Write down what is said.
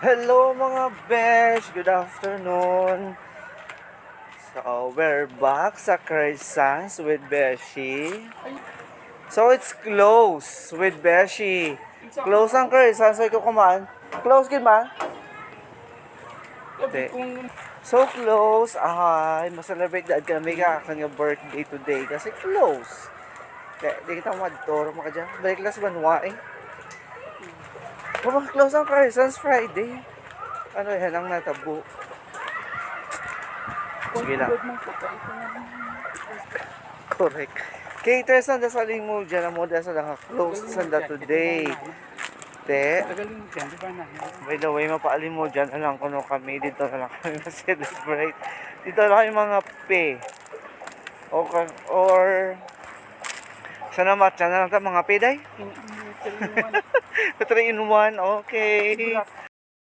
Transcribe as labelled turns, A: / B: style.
A: Hello mga besh! Good afternoon! So, we're back sa Croissants with Beshi. So, it's close with Beshi. Close ang Croissants. So, ikaw kumaan. Close gid man? Hindi. So, close. Ay, masalabrate daan kami ka kanya birthday today. Kasi close. Di kita madtoro maka dyan. Balik lang sa Banwa eh. Close ang Croissants Friday. Ano yan ang natabo? Sige lang. Correct. Cater sanda sa limo dyan. Amo dyan sa lang closed sanda today. Te. By the way, mapaalim mo dyan. Alam ko no kami. Dito na lang kami ma-celebrate. Dito na kami mga pe. Or sana matcha na lang ta mga pe day? 3 in 1. Okay.